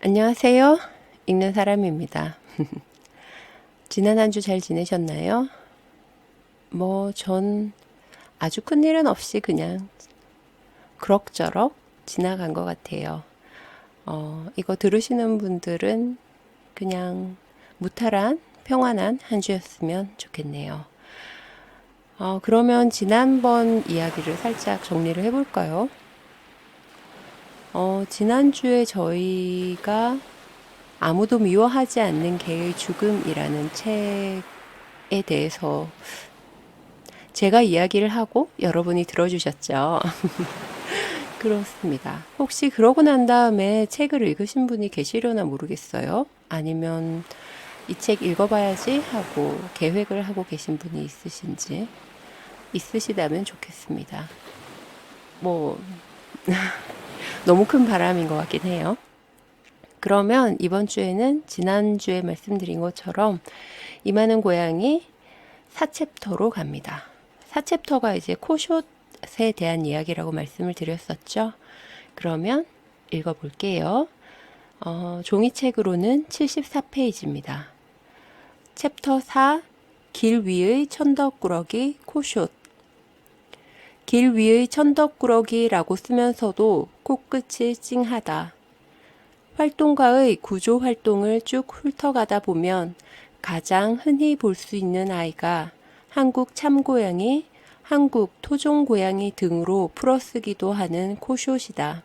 안녕하세요. 읽는 사람입니다. 지난 한 주 잘 지내셨나요? 전 아주 큰일은 없이 그냥 그럭저럭 지나간 것 같아요. 이거 들으시는 분들은 그냥 무탈한 평안한 한 주였으면 좋겠네요. 그러면 지난번 이야기를 살짝 정리를 해볼까요? 지난주에 저희가 아무도 미워하지 않는 개의 죽음이라는 책에 대해서 제가 이야기를 하고 여러분이 들어주셨죠. 그렇습니다. 혹시 그러고 난 다음에 책을 읽으신 분이 계시려나 모르겠어요. 아니면 이 책 읽어봐야지 하고 계획을 하고 계신 분이 있으신지 있으시다면 좋겠습니다. 뭐, 너무 큰 바람인 것 같긴 해요. 그러면 이번 주에는 지난주에 말씀드린 것처럼 이만한 고양이 4챕터로 갑니다. 4챕터가 이제 코숏에 대한 이야기라고 말씀을 드렸었죠. 그러면 읽어볼게요. 종이책으로는 74페이지입니다. 챕터 4, 길 위의 천덕꾸러기 코숏. 길 위의 천덕꾸러기라고 쓰면서도 코끝이 찡하다. 활동가의 구조 활동을 쭉 훑어가다 보면 가장 흔히 볼 수 있는 아이가 한국 참고양이, 한국 토종고양이 등으로 풀어쓰기도 하는 코숏이다.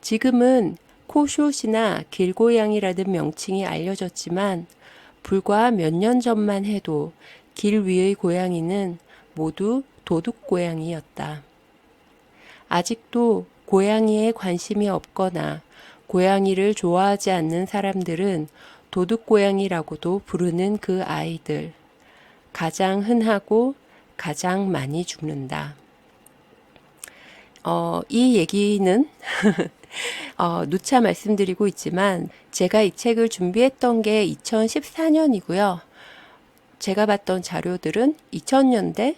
지금은 코숏이나 길고양이라는 명칭이 알려졌지만 불과 몇 년 전만 해도 길 위의 고양이는 모두 도둑고양이였다. 아직도 고양이에 관심이 없거나 고양이를 좋아하지 않는 사람들은 도둑고양이라고도 부르는 그 아이들. 가장 흔하고 가장 많이 죽는다. 이 얘기는 누차 말씀드리고 있지만 제가 이 책을 준비했던 게 2014년이고요. 제가 봤던 자료들은 2000년대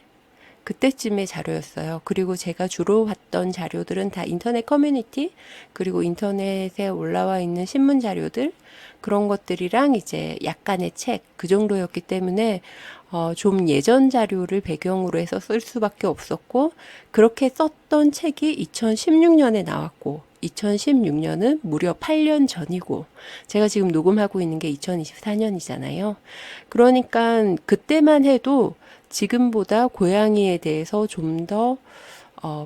그때쯤의 자료였어요. 그리고 제가 주로 봤던 자료들은 다 인터넷 커뮤니티, 그리고 인터넷에 올라와 있는 신문 자료들, 그런 것들이랑 이제 약간의 책, 그 정도였기 때문에 좀 예전 자료를 배경으로 해서 쓸 수밖에 없었고, 그렇게 썼던 책이 2016년에 나왔고, 2016년은 무려 8년 전이고, 제가 지금 녹음하고 있는 게 2024년이잖아요. 그러니까 그때만 해도 지금보다 고양이에 대해서 좀 더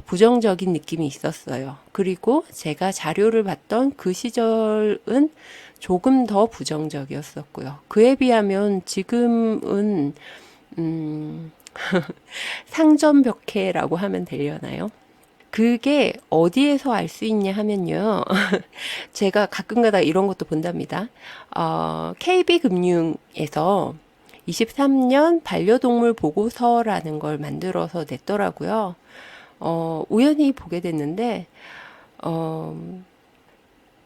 부정적인 느낌이 있었어요. 그리고 제가 자료를 봤던 그 시절은 조금 더 부정적이었었고요. 그에 비하면 지금은 음, 상점벽해라고 하면 되려나요? 그게 어디에서 알 수 있냐 하면요. 제가 가끔가다 이런 것도 본답니다. KB금융에서 23년 반려동물 보고서라는 걸 만들어서 냈더라고요. 우연히 보게 됐는데, 어,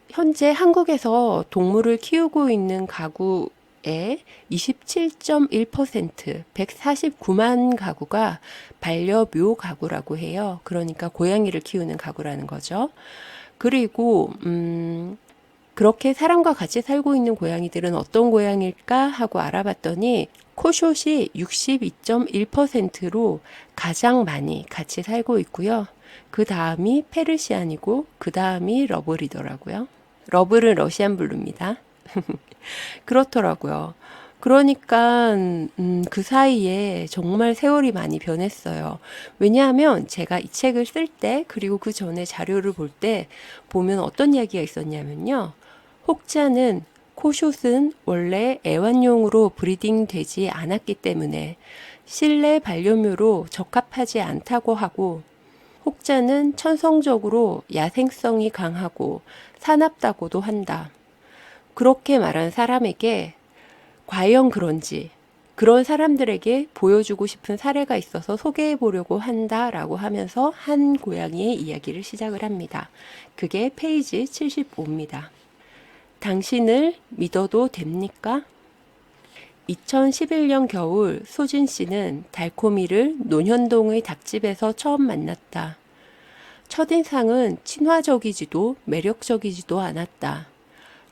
현재 한국에서 동물을 키우고 있는 가구의 27.1%, 149만 가구가 반려묘 가구라고 해요. 그러니까 고양이를 키우는 가구라는 거죠. 그리고 그렇게 사람과 같이 살고 있는 고양이들은 어떤 고양일까 하고 알아봤더니 코숏이 62.1%로 가장 많이 같이 살고 있고요. 그 다음이 페르시안이고 그 다음이 러블이더라고요. 러블은 러시안 블루입니다. 그렇더라고요. 그러니까 그 사이에 정말 세월이 많이 변했어요. 왜냐하면 제가 이 책을 쓸 때 그리고 그 전에 자료를 볼 때 보면 어떤 이야기가 있었냐면요. 혹자는 코숏은 원래 애완용으로 브리딩 되지 않았기 때문에 실내 반려묘로 적합하지 않다고 하고 혹자는 천성적으로 야생성이 강하고 사납다고도 한다. 그렇게 말한 사람에게 과연 그런지 그런 사람들에게 보여주고 싶은 사례가 있어서 소개해 보려고 한다라고 하면서 한 고양이의 이야기를 시작을 합니다. 그게 페이지 75입니다. 당신을 믿어도 됩니까? 2011년 겨울 소진 씨는 달콤이를 논현동의 닭집에서 처음 만났다. 첫인상은 친화적이지도 매력적이지도 않았다.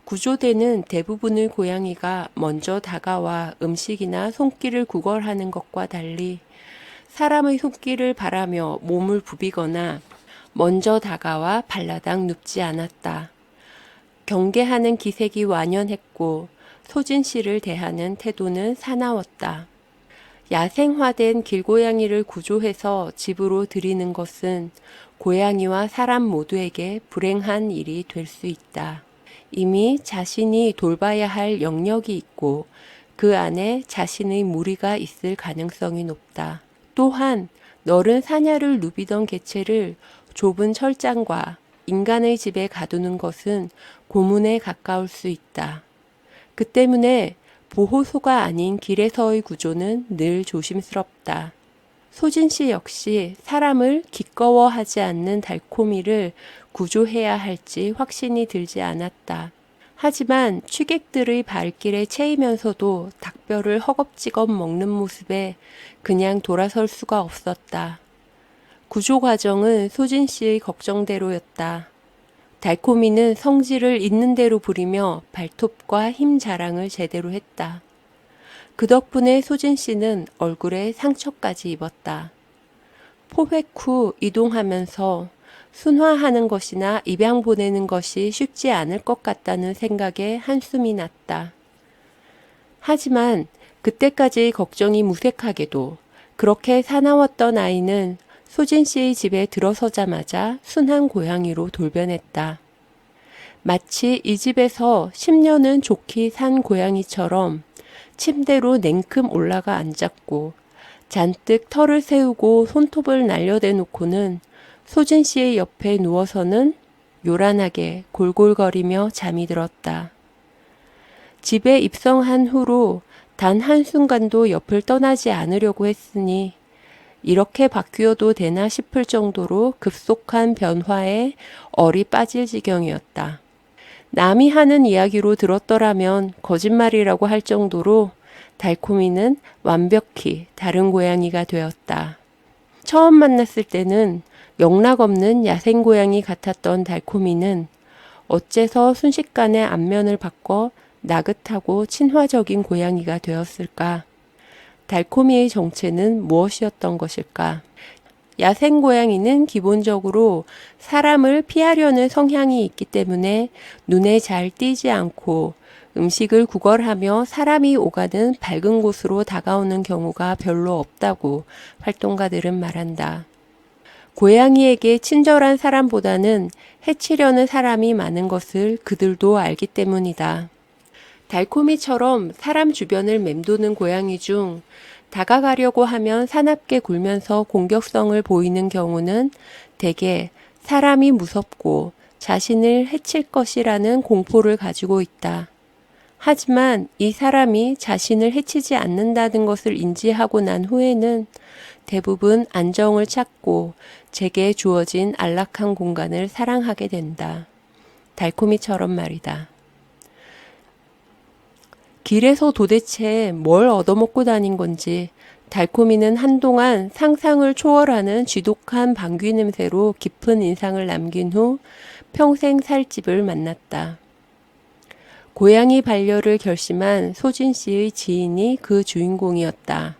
구조대는 대부분의 고양이가 먼저 다가와 음식이나 손길을 구걸하는 것과 달리 사람의 손길을 바라며 몸을 부비거나 먼저 다가와 발라당 눕지 않았다. 경계하는 기색이 완연했고 소진 씨를 대하는 태도는 사나웠다. 야생화된 길고양이를 구조해서 집으로 들이는 것은 고양이와 사람 모두에게 불행한 일이 될 수 있다. 이미 자신이 돌봐야 할 영역이 있고 그 안에 자신의 무리가 있을 가능성이 높다. 또한 너른 사냐를 누비던 개체를 좁은 철장과 인간의 집에 가두는 것은 고문에 가까울 수 있다. 그 때문에 보호소가 아닌 길에서의 구조는 늘 조심스럽다. 소진 씨 역시 사람을 기꺼워하지 않는 달코미를 구조해야 할지 확신이 들지 않았다. 하지만 취객들의 발길에 채이면서도 닭뼈를 허겁지겁 먹는 모습에 그냥 돌아설 수가 없었다. 구조 과정은 소진 씨의 걱정대로였다. 달코미는 성질을 있는 대로 부리며 발톱과 힘 자랑을 제대로 했다. 그 덕분에 소진 씨는 얼굴에 상처까지 입었다. 포획 후 이동하면서 순화하는 것이나 입양 보내는 것이 쉽지 않을 것 같다는 생각에 한숨이 났다. 하지만 그때까지 걱정이 무색하게도 그렇게 사나웠던 아이는 소진 씨의 집에 들어서자마자 순한 고양이로 돌변했다. 마치 이 집에서 10년은 좋게 산 고양이처럼 침대로 냉큼 올라가 앉았고 잔뜩 털을 세우고 손톱을 날려대놓고는 소진 씨의 옆에 누워서는 요란하게 골골거리며 잠이 들었다. 집에 입성한 후로 단 한순간도 옆을 떠나지 않으려고 했으니 이렇게 바뀌어도 되나 싶을 정도로 급속한 변화에 얼이 빠질 지경이었다. 남이 하는 이야기로 들었더라면 거짓말이라고 할 정도로 달코미는 완벽히 다른 고양이가 되었다. 처음 만났을 때는 영락없는 야생 고양이 같았던 달코미는 어째서 순식간에 안면을 바꿔 나긋하고 친화적인 고양이가 되었을까? 달코미의 정체는 무엇이었던 것일까? 야생 고양이는 기본적으로 사람을 피하려는 성향이 있기 때문에 눈에 잘 띄지 않고 음식을 구걸하며 사람이 오가는 밝은 곳으로 다가오는 경우가 별로 없다고 활동가들은 말한다. 고양이에게 친절한 사람보다는 해치려는 사람이 많은 것을 그들도 알기 때문이다. 달코미처럼 사람 주변을 맴도는 고양이 중 다가가려고 하면 사납게 굴면서 공격성을 보이는 경우는 대개 사람이 무섭고 자신을 해칠 것이라는 공포를 가지고 있다. 하지만 이 사람이 자신을 해치지 않는다는 것을 인지하고 난 후에는 대부분 안정을 찾고 제게 주어진 안락한 공간을 사랑하게 된다. 달코미처럼 말이다. 길에서 도대체 뭘 얻어먹고 다닌 건지 달코미는 한동안 상상을 초월하는 지독한 방귀 냄새로 깊은 인상을 남긴 후 평생 살 집을 만났다. 고양이 반려를 결심한 소진 씨의 지인이 그 주인공이었다.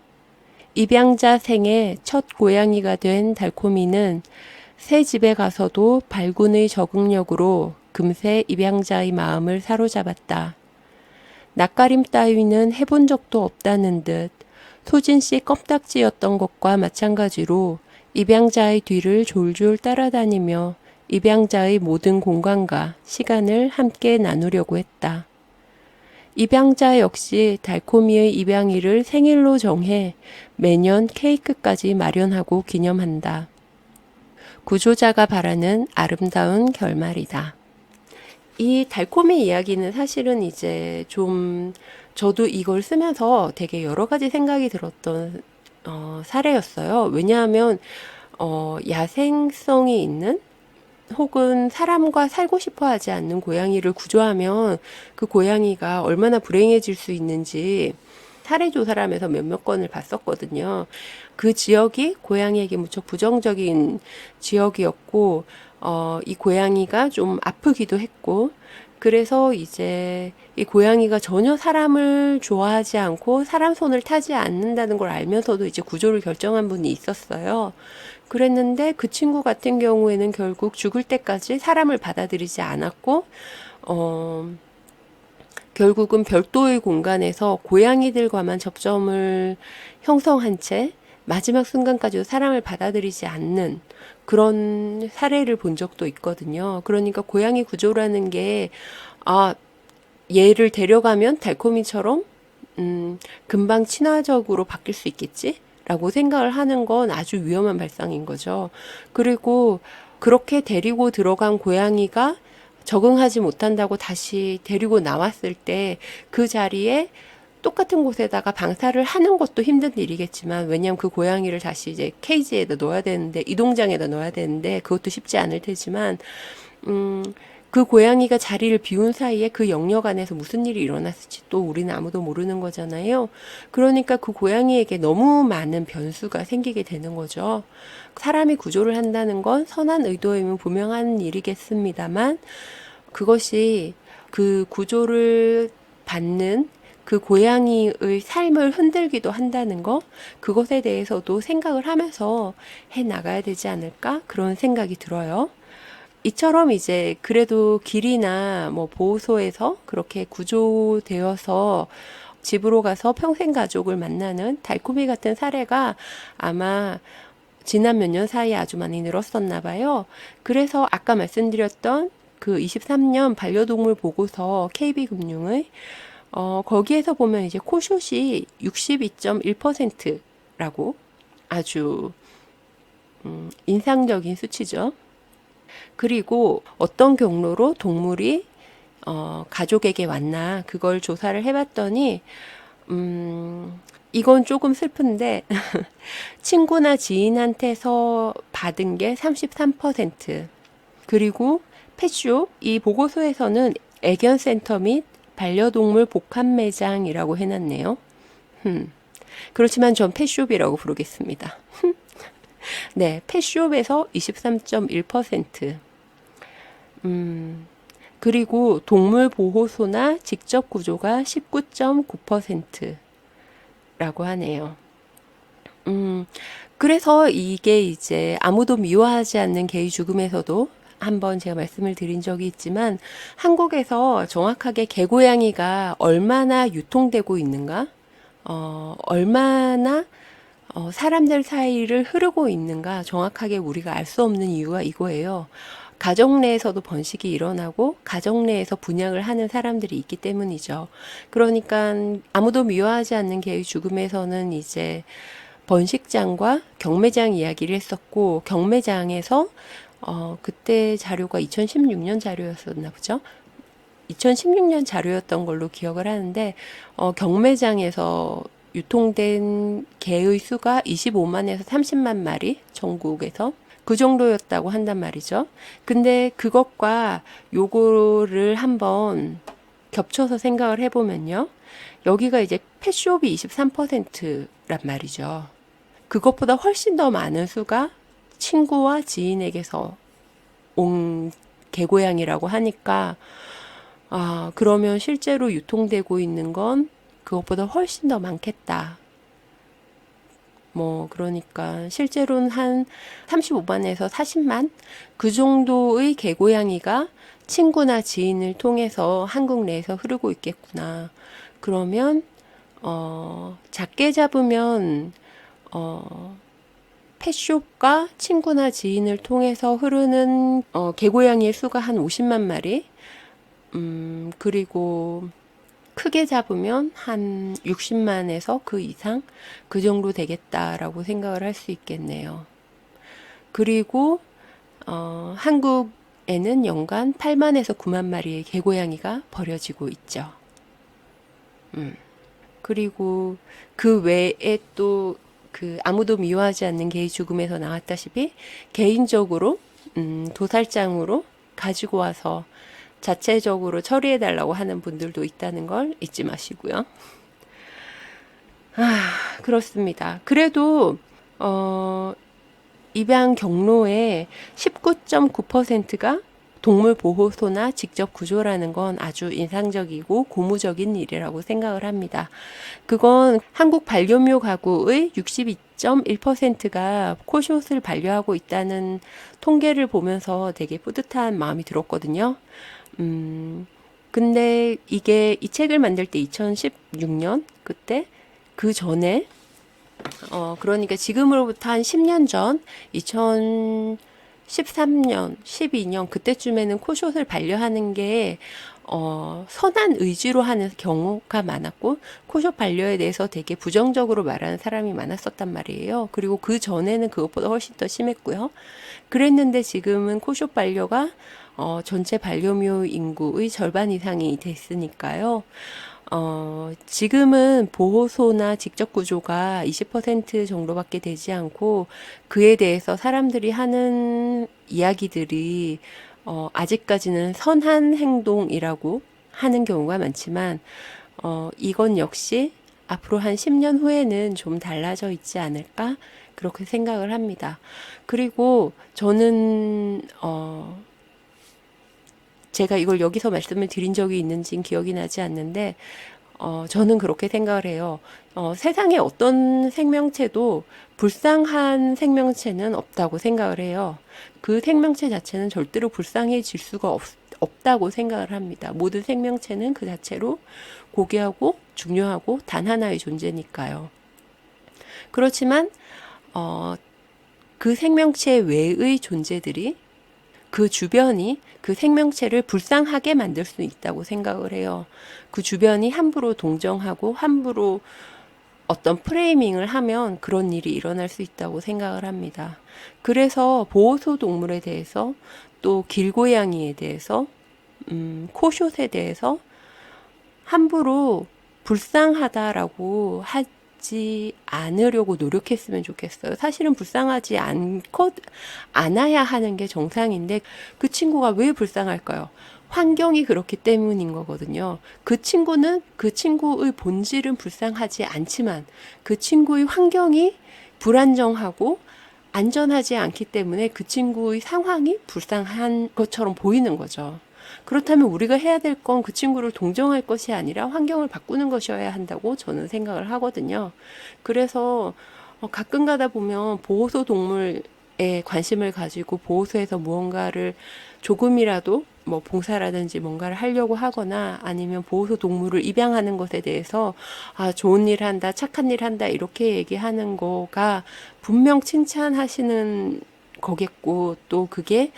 입양자 생애 첫 고양이가 된 달코미는 새 집에 가서도 발군의 적응력으로 금세 입양자의 마음을 사로잡았다. 낯가림 따위는 해본 적도 없다는 듯 소진 씨 껌딱지였던 것과 마찬가지로 입양자의 뒤를 졸졸 따라다니며 입양자의 모든 공간과 시간을 함께 나누려고 했다. 입양자 역시 달코미의 입양일을 생일로 정해 매년 케이크까지 마련하고 기념한다. 구조자가 바라는 아름다운 결말이다. 이 달코미 이야기는 사실은 이제 좀 저도 이걸 쓰면서 되게 여러 가지 생각이 들었던 사례였어요. 왜냐하면 야생성이 있는 혹은 사람과 살고 싶어 하지 않는 고양이를 구조하면 그 고양이가 얼마나 불행해질 수 있는지 사례 조사를 하면서 몇몇 건을 봤었거든요. 그 지역이 고양이에게 무척 부정적인 지역이었고, 이 고양이가 좀 아프기도 했고, 그래서 이제 이 고양이가 전혀 사람을 좋아하지 않고 사람 손을 타지 않는다는 걸 알면서도 이제 구조를 결정한 분이 있었어요. 그랬는데 그 친구 같은 경우에는 결국 죽을 때까지 사람을 받아들이지 않았고, 어, 결국은 별도의 공간에서 고양이들과만 접점을 형성한 채 마지막 순간까지도 사람을 받아들이지 않는 그런 사례를 본 적도 있거든요. 그러니까 고양이 구조라는 게, 아, 얘를 데려가면 달콤이처럼, 금방 친화적으로 바뀔 수 있겠지? 라고 생각을 하는 건 아주 위험한 발상인 거죠. 그리고 그렇게 데리고 들어간 고양이가 적응하지 못한다고 다시 데리고 나왔을 때 그 자리에 똑같은 곳에다가 방사를 하는 것도 힘든 일이겠지만, 왜냐하면 그 고양이를 다시 이제 케이지에다 넣어야 되는데, 이동장에다 넣어야 되는데 그것도 쉽지 않을 테지만, 음, 그 고양이가 자리를 비운 사이에 그 영역 안에서 무슨 일이 일어났을지 또 우리는 아무도 모르는 거잖아요. 그러니까 그 고양이에게 너무 많은 변수가 생기게 되는 거죠. 사람이 구조를 한다는 건 선한 의도이면 분명한 일이겠습니다만, 그것이 그 구조를 받는 그 고양이의 삶을 흔들기도 한다는 거, 그것에 대해서도 생각을 하면서 해 나가야 되지 않을까? 그런 생각이 들어요. 이처럼 이제 그래도 길이나 뭐 보호소에서 그렇게 구조되어서 집으로 가서 평생 가족을 만나는 달콤이 같은 사례가 아마 지난 몇 년 사이에 아주 많이 늘었었나 봐요. 그래서 아까 말씀드렸던 그 23년 반려동물 보고서 KB금융의 거기에서 보면 이제 코숏이 62.1%라고 아주 인상적인 수치죠. 그리고 어떤 경로로 동물이 가족에게 왔나 그걸 조사를 해봤더니 이건 조금 슬픈데 친구나 지인한테서 받은 게 33%, 그리고 펫숍 이 보고서에서는 애견센터 및 반려동물 복합 매장이라고 해놨네요. 그렇지만 전 펫숍이라고 부르겠습니다. 네, 펫숍에서 23.1%, 그리고 동물 보호소나 직접 구조가 19.9%라고 하네요. 그래서 이게 이제 아무도 미워하지 않는 개의 죽음에서도 한번 제가 말씀을 드린 적이 있지만, 한국에서 정확하게 개고양이가 얼마나 유통되고 있는가, 얼마나 사람들 사이를 흐르고 있는가 정확하게 우리가 알 수 없는 이유가 이거예요. 가정 내에서도 번식이 일어나고 가정 내에서 분양을 하는 사람들이 있기 때문이죠. 그러니까 아무도 미워하지 않는 개의 죽음에서는 이제 번식장과 경매장 이야기를 했었고, 경매장에서 그때 자료가 2016년 자료였었나 보죠. 2016년 자료였던 걸로 기억을 하는데, 경매장에서 유통된 개의 수가 25만에서 30만 마리 전국에서 그 정도였다고 한단 말이죠. 근데 그것과 요거를 한번 겹쳐서 생각을 해보면요. 여기가 이제 펫숍이 23%란 말이죠. 그것보다 훨씬 더 많은 수가 친구와 지인에게서 온 개고양이라고 하니까, 아, 그러면 실제로 유통되고 있는 건 그것보다 훨씬 더 많겠다. 뭐, 그러니까 실제로는 한 35만에서 40만? 그 정도의 개고양이가 친구나 지인을 통해서 한국 내에서 흐르고 있겠구나. 그러면, 작게 잡으면, 펫숍과 친구나 지인을 통해서 흐르는 개고양이의 수가 한 50만 마리, 그리고 크게 잡으면 한 60만에서 그 이상 그 정도 되겠다라고 생각을 할 수 있겠네요. 그리고 한국에는 연간 8만에서 9만 마리의 개고양이가 버려지고 있죠. 그리고 그 외에 또 그 아무도 미워하지 않는 개의 죽음에서 나왔다시피 개인적으로 도살장으로 가지고 와서 자체적으로 처리해달라고 하는 분들도 있다는 걸 잊지 마시고요. 아, 그렇습니다. 그래도 입양 경로의 19.9%가 동물 보호소나 직접 구조라는 건 아주 인상적이고 고무적인 일이라고 생각을 합니다. 그건 한국 반려묘 가구의 62.1%가 코숏을 반려하고 있다는 통계를 보면서 되게 뿌듯한 마음이 들었거든요. 음, 근데 이게 이 책을 만들 때 2016년 그때 그 전에 그러니까 지금으로부터 한 10년 전 2013년, 12년 그때쯤에는 코숏을 반려하는 게 선한 의지로 하는 경우가 많았고 코숏 반려에 대해서 되게 부정적으로 말하는 사람이 많았었단 말이에요. 그리고 그 전에는 그것보다 훨씬 더 심했고요. 그랬는데 지금은 코숏 반려가 전체 반려묘 인구의 절반 이상이 됐으니까요. 지금은 보호소나 직접 구조가 20% 정도밖에 되지 않고 그에 대해서 사람들이 하는 이야기들이 아직까지는 선한 행동이라고 하는 경우가 많지만 이건 역시 앞으로 한 10년 후에는 좀 달라져 있지 않을까? 그렇게 생각을 합니다. 그리고 저는 제가 이걸 여기서 말씀을 드린 적이 있는지는 기억이 나지 않는데, 저는 그렇게 생각을 해요. 세상에 어떤 생명체도 불쌍한 생명체는 없다고 생각을 해요. 그 생명체 자체는 절대로 불쌍해질 수가 없다고 생각을 합니다. 모든 생명체는 그 자체로 고귀하고 중요하고 단 하나의 존재니까요. 그렇지만, 어, 그 생명체 외의 존재들이 그 주변이 그 생명체를 불쌍하게 만들 수 있다고 생각을 해요. 그 주변이 함부로 동정하고 함부로 어떤 프레이밍을 하면 그런 일이 일어날 수 있다고 생각을 합니다. 그래서 보호소 동물에 대해서 또 길고양이에 대해서 코숏에 대해서 함부로 불쌍하다라고 하지 않으려고 노력했으면 좋겠어요. 사실은 불쌍하지 않아야 하는 게 정상인데 그 친구가 왜 불쌍할까요? 환경이 그렇기 때문인 거거든요. 그 친구는 그 친구의 본질은 불쌍하지 않지만 그 친구의 환경이 불안정하고 안전하지 않기 때문에 그 친구의 상황이 불쌍한 것처럼 보이는 거죠. 그렇다면 우리가 해야 될 건 그 친구를 동정할 것이 아니라 환경을 바꾸는 것이어야 한다고 저는 생각을 하거든요. 그래서 가끔 가다 보면 보호소 동물에 관심을 가지고 보호소에서 무언가를 조금이라도 뭐 봉사라든지 뭔가를 하려고 하거나 아니면 보호소 동물을 입양하는 것에 대해서 좋은 일 한다, 착한 일 한다 이렇게 얘기하는 거가 분명 칭찬하시는 거겠고 또 그게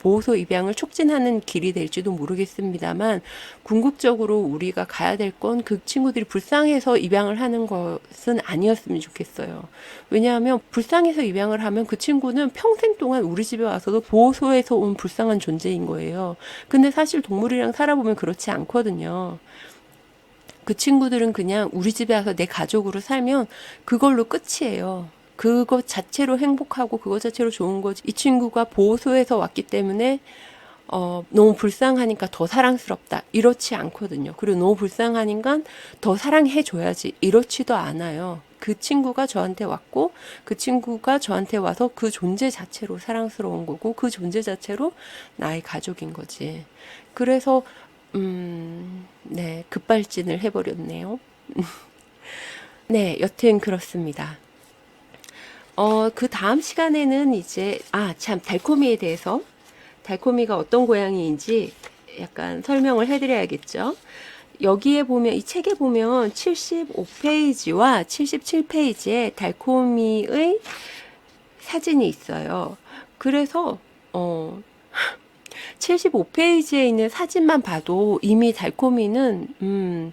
보호소 입양을 촉진하는 길이 될지도 모르겠습니다만 궁극적으로 우리가 가야 될 건 그 친구들이 불쌍해서 입양을 하는 것은 아니었으면 좋겠어요. 왜냐하면 불쌍해서 입양을 하면 그 친구는 평생 동안 우리 집에 와서도 보호소에서 온 불쌍한 존재인 거예요. 근데 사실 동물이랑 살아보면 그렇지 않거든요. 그 친구들은 그냥 우리 집에 와서 내 가족으로 살면 그걸로 끝이에요. 그것 자체로 행복하고 그것 자체로 좋은 거지. 이 친구가 보호소에서 왔기 때문에 너무 불쌍하니까 더 사랑스럽다. 이렇지 않거든요. 그리고 너무 불쌍하니까 더 사랑해줘야지. 이렇지도 않아요. 그 친구가 저한테 왔고, 그 친구가 저한테 와서 그 존재 자체로 사랑스러운 거고, 그 존재 자체로 나의 가족인 거지. 그래서, 네, 급발진을 해버렸네요. 네, 여튼 그렇습니다. 그 다음 시간에는 이제, 참, 달콤이에 대해서, 달콤이가 어떤 고양이인지 약간 설명을 해드려야겠죠. 여기에 보면, 이 책에 보면 75페이지와 77페이지에 달콤이의 사진이 있어요. 그래서, 75페이지에 있는 사진만 봐도 이미 달콤이는,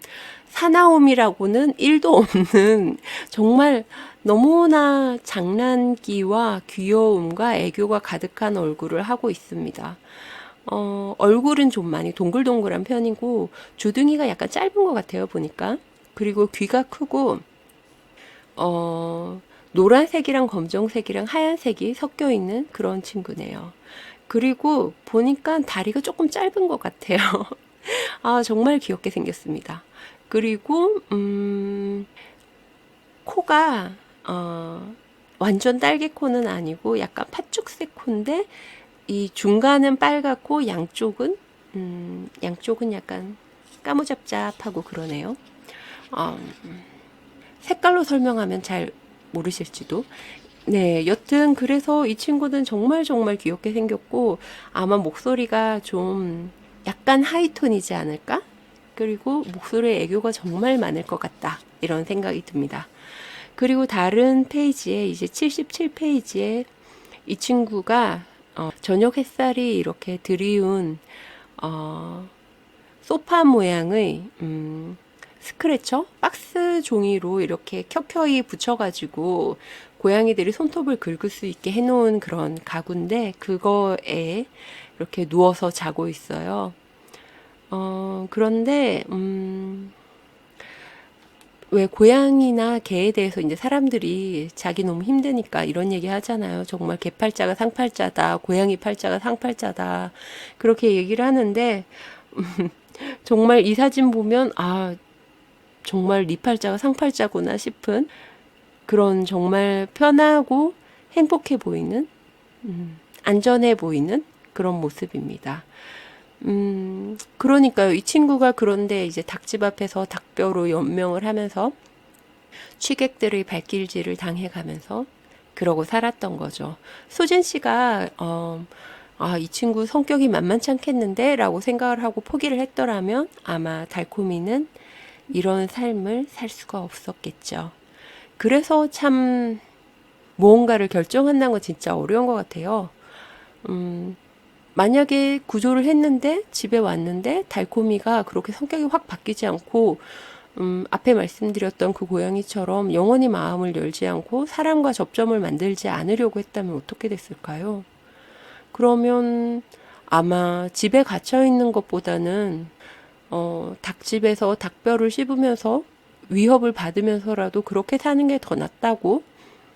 사나움이라고는 1도 없는 정말 너무나 장난기와 귀여움과 애교가 가득한 얼굴을 하고 있습니다. 얼굴은 좀 많이 동글동글한 편이고 주둥이가 약간 짧은 것 같아요, 보니까. 그리고 귀가 크고 노란색이랑 검정색이랑 하얀색이 섞여 있는 그런 친구네요. 그리고 보니까 다리가 조금 짧은 것 같아요. 정말 귀엽게 생겼습니다. 그리고 코가 완전 딸기 코는 아니고 약간 팥죽색 코인데 이 중간은 빨갛고 양쪽은 약간 까무잡잡하고 그러네요. 어, 색깔로 설명하면 잘 모르실지도. 네, 여튼 그래서 이 친구는 정말 정말 귀엽게 생겼고 아마 목소리가 좀 약간 하이톤이지 않을까? 그리고 목소리에 애교가 정말 많을 것 같다. 이런 생각이 듭니다. 그리고 다른 페이지에 이제 77페이지에 이 친구가 저녁 햇살이 이렇게 드리운 어, 소파 모양의 스크래처 박스 종이로 이렇게 켜켜이 붙여가지고 고양이들이 손톱을 긁을 수 있게 해놓은 그런 가구인데 그거에 이렇게 누워서 자고 있어요. 그런데 왜 고양이나 개에 대해서 이제 사람들이 자기 너무 힘드니까 이런 얘기 하잖아요. 정말 개 팔자가 상팔자다, 고양이 팔자가 상팔자다. 그렇게 얘기를 하는데 정말 이 사진 보면 아, 정말 네 팔자가 상팔자구나 싶은 그런 정말 편하고 행복해 보이는, 안전해 보이는 그런 모습입니다. 그러니까요. 이 친구가 그런데 이제 닭집 앞에서 닭뼈로 연명을 하면서 취객들의 발길질을 당해가면서 그러고 살았던 거죠. 수진 씨가 이 친구 성격이 만만치 않겠는데? 라고 생각을 하고 포기를 했더라면 아마 달콤이는 이런 삶을 살 수가 없었겠죠. 그래서 참 무언가를 결정한다는 건 진짜 어려운 것 같아요. 만약에 구조를 했는데 집에 왔는데 달콤이가 그렇게 성격이 확 바뀌지 않고 앞에 말씀드렸던 그 고양이처럼 영원히 마음을 열지 않고 사람과 접점을 만들지 않으려고 했다면 어떻게 됐을까요? 그러면 아마 집에 갇혀 있는 것보다는 닭집에서 닭뼈를 씹으면서 위협을 받으면서라도 그렇게 사는 게 더 낫다고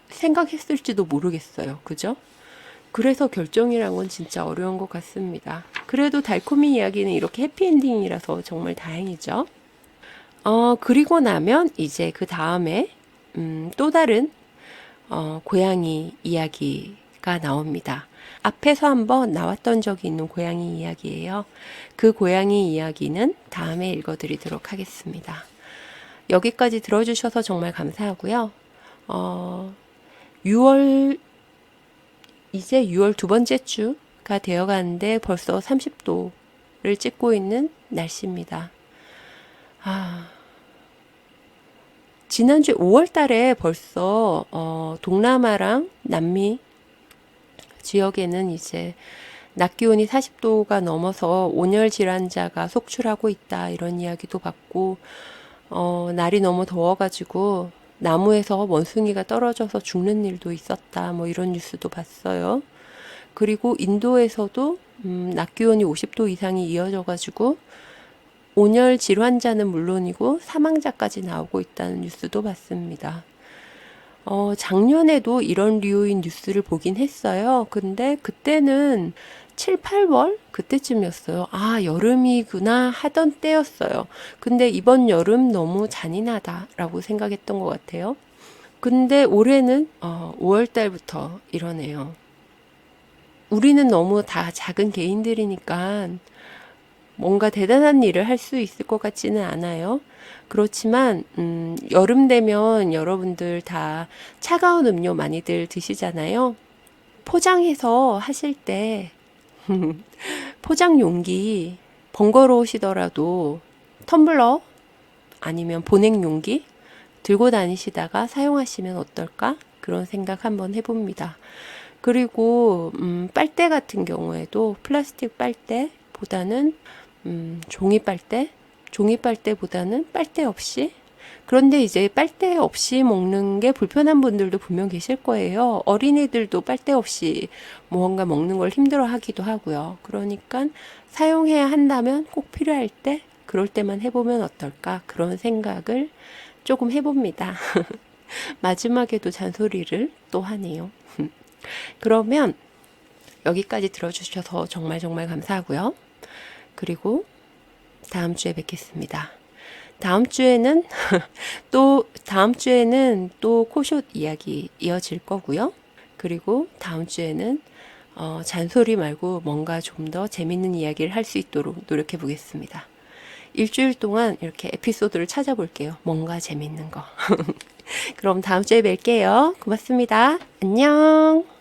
생각했을지도 모르겠어요. 그죠? 그래서 결정이란 건 진짜 어려운 것 같습니다. 그래도 달콤이 이야기는 이렇게 해피엔딩이라서 정말 다행이죠. 그리고 나면 이제 그 다음에 또 다른 고양이 이야기가 나옵니다. 앞에서 한번 나왔던 적이 있는 고양이 이야기예요. 그 고양이 이야기는 다음에 읽어드리도록 하겠습니다. 여기까지 들어주셔서 정말 감사하고요. 6월 이제 6월 두 번째 주가 되어가는데 벌써 30도를 찍고 있는 날씨입니다. 지난주 5월 달에 벌써 동남아랑 남미 지역에는 이제 낮 기온이 40도가 넘어서 온열 질환자가 속출하고 있다 이런 이야기도 받고 날이 너무 더워가지고 나무에서 원숭이가 떨어져서 죽는 일도 있었다 뭐 이런 뉴스도 봤어요. 그리고 인도에서도 낮 기온이 50도 이상이 이어져가지고 온열 질환자는 물론이고 사망자까지 나오고 있다는 뉴스도 봤습니다. 작년에도 이런 류의 뉴스를 보긴 했어요. 근데 그때는 7, 8월? 그때쯤이었어요. 아, 여름이구나 하던 때였어요. 근데 이번 여름 너무 잔인하다라고 생각했던 것 같아요. 근데 올해는 5월 달부터 이러네요. 우리는 너무 다 작은 개인들이니까 뭔가 대단한 일을 할 수 있을 것 같지는 않아요. 그렇지만 여름 되면 여러분들 다 차가운 음료 많이들 드시잖아요. 포장해서 하실 때 포장 용기 번거로우시더라도 텀블러 아니면 보냉 용기 들고 다니시다가 사용하시면 어떨까? 그런 생각 한번 해봅니다. 그리고 빨대 같은 경우에도 플라스틱 빨대보다는 종이 빨대보다는 빨대 없이 그런데 이제 빨대 없이 먹는 게 불편한 분들도 분명 계실 거예요. 어린이들도 빨대 없이 무언가 먹는 걸 힘들어 하기도 하고요. 그러니까 사용해야 한다면 꼭 필요할 때, 그럴 때만 해보면 어떨까? 그런 생각을 조금 해봅니다. 마지막에도 잔소리를 또 하네요. 그러면 여기까지 들어주셔서 정말 정말 감사하고요. 그리고 다음 주에 뵙겠습니다. 다음 주에는 또 코숏 이야기 이어질 거고요. 그리고 다음 주에는 잔소리 말고 뭔가 좀 더 재밌는 이야기를 할 수 있도록 노력해 보겠습니다. 일주일 동안 이렇게 에피소드를 찾아볼게요. 뭔가 재밌는 거. 그럼 다음 주에 뵐게요. 고맙습니다. 안녕.